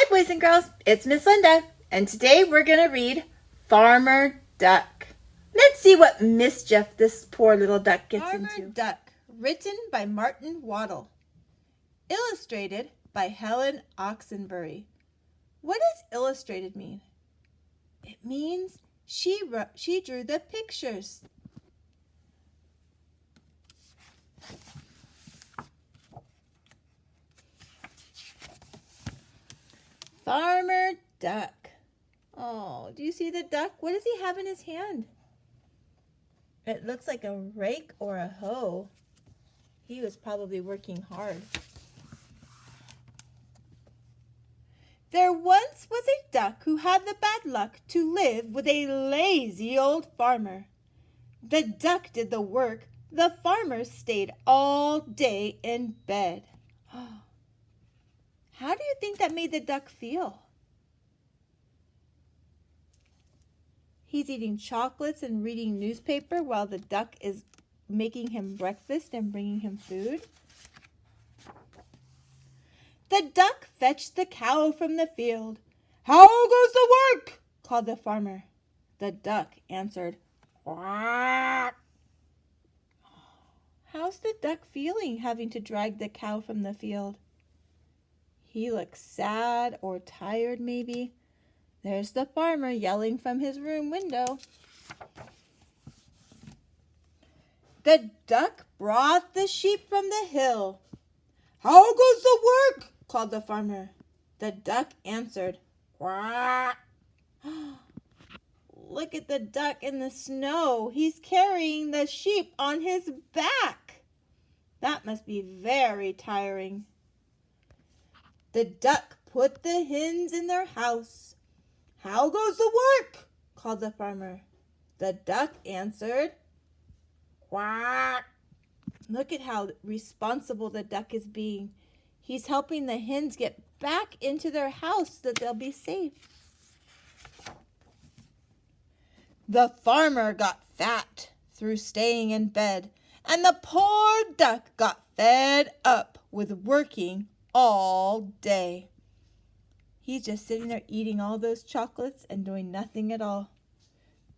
boys and girls, it's Miss Linda, and today we're going to read Farmer Duck. Let's see what mischief this poor little duck gets into. Farmer Duck, written by Martin Waddle. Illustrated by Helen Oxenbury. What does illustrated mean? It means she drew the pictures. Farmer Duck. Oh, do you see the duck? What does he have in his hand? It looks like a rake or a hoe. He was probably working hard. There once was a duck who had the bad luck to live with a lazy old farmer. The duck did the work. The farmer stayed all day in bed. How do you think that made the duck feel? He's eating chocolates and reading newspaper while the duck is making him breakfast and bringing him food. The duck fetched the cow from the field. "How goes the work?" called the farmer. The duck answered, "Quack." How's the duck feeling having to drag the cow from the field? He looks sad or tired maybe. There's the farmer yelling from his room window. The duck brought the sheep from the hill. "How goes the work?" called the farmer. The duck answered, "Quack." Look at the duck in the snow. He's carrying the sheep on his back. That must be very tiring. The duck put the hens in their house. "How goes the work?" called the farmer. The duck answered, "Quack." Look at how responsible the duck is being. He's helping the hens get back into their house so that they'll be safe. The farmer got fat through staying in bed, and the poor duck got fed up with working all day. He's just sitting there eating all those chocolates and doing nothing at all.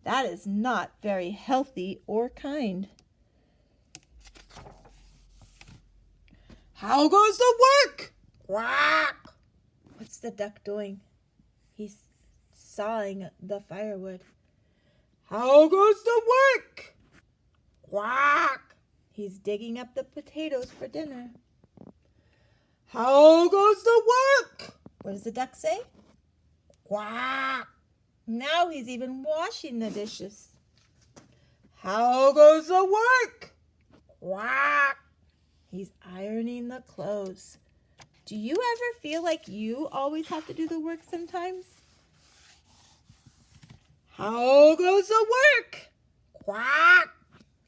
That is not very healthy or kind. "How goes the work?" "Quack." What's the duck doing? He's sawing the firewood. "How goes the work?" "Quack." He's digging up the potatoes for dinner. "How goes the work?" What does the duck say? "Quack." Now he's even washing the dishes. "How goes the work?" "Quack." He's ironing the clothes. Do you ever feel like you always have to do the work sometimes? "How goes the work?" "Quack."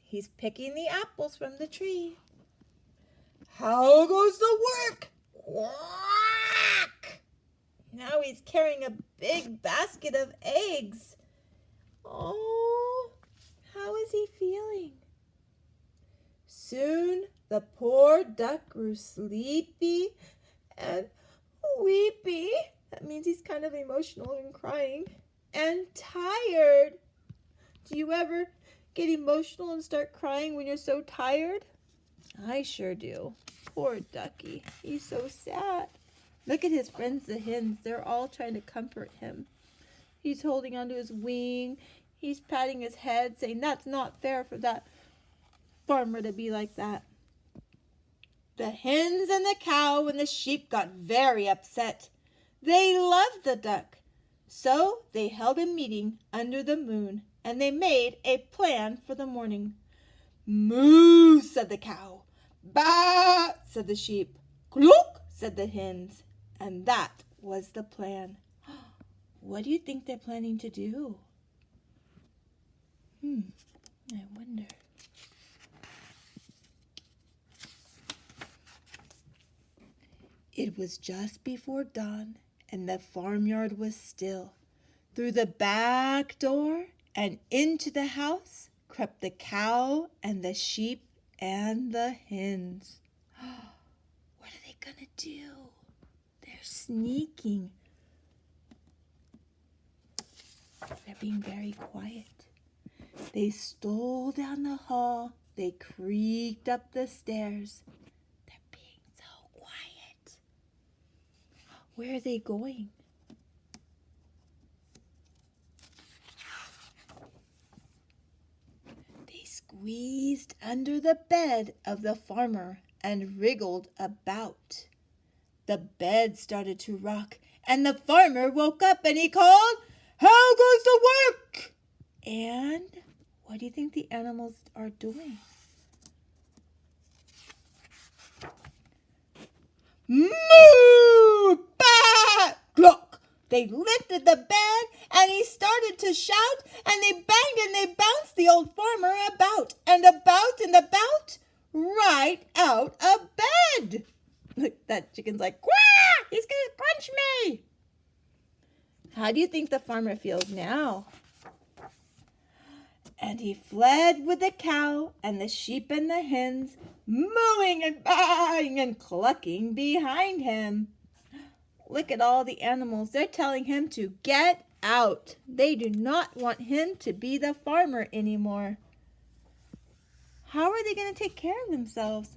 He's picking the apples from the tree. "How goes the work?" "Quack." Now he's carrying a big basket of eggs. Oh, how is he feeling? Soon the poor duck grew sleepy and weepy. That means he's kind of emotional and crying. And tired. Do you ever get emotional and start crying when you're so tired? I sure do. Poor ducky. He's so sad. Look at his friends, the hens. They're all trying to comfort him. He's holding onto his wing. He's patting his head, saying that's not fair for that farmer to be like that. The hens and the cow and the sheep got very upset. They loved the duck. So they held a meeting under the moon, and they made a plan for the morning. "Moo," said the cow. "Baa," said the sheep. "Cluck," said the hens. And that was the plan. What do you think they're planning to do? I wonder. It was just before dawn, and the farmyard was still. Through the back door and into the house crept the cow and the sheep and the hens. What are they gonna do? They're sneaking. They're being very quiet. They stole down the hall. They creaked up the stairs. They're being so quiet. Where are they going? They squeezed under the bed of the farmer and wriggled about. The bed started to rock, and the farmer woke up and he called, "How goes the work?" And what do you think the animals are doing? Moo! Bah! Cluck! They lifted the bed and he started to shout, and they banged and they bounced the old farmer about and about, right out of bed. Look, that chicken's like, "Quack! He's gonna crunch me!" How do you think the farmer feels now? And he fled with the cow and the sheep and the hens, mooing and baaing and clucking behind him. Look at all the animals. They're telling him to get out. They do not want him to be the farmer anymore. How are they going to take care of themselves?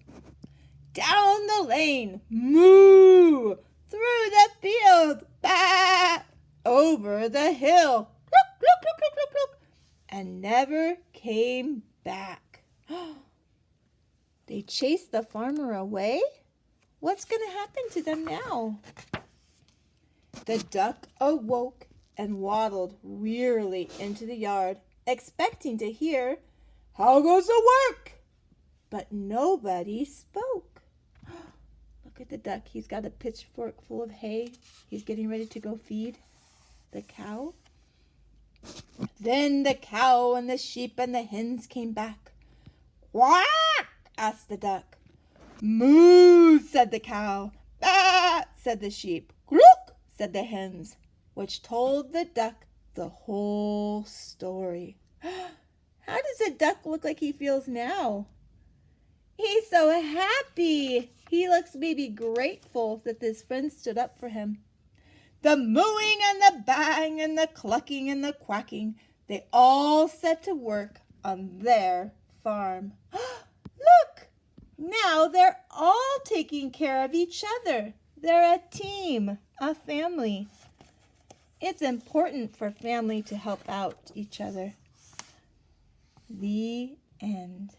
Down the lane, moo, through the field, bah, over the hill, look, look, look, look, look, look, and never came back. They chased the farmer away? What's going to happen to them now? The duck awoke and waddled wearily into the yard, expecting to hear, "How goes the work?" But nobody spoke. Look at the duck. He's got a pitchfork full of hay. He's getting ready to go feed the cow. Then the cow and the sheep and the hens came back. "Quack!" asked the duck. "Moo!" said the cow. "Bah!" said the sheep. "Cluck!" said the hens, which told the duck the whole story. How does the duck look like he feels now? He's so happy. He looks maybe grateful that his friend stood up for him. The mooing and the bang and the clucking and the quacking, they all set to work on their farm. Look, now they're all taking care of each other. They're a team, a family. It's important for family to help out each other. The end.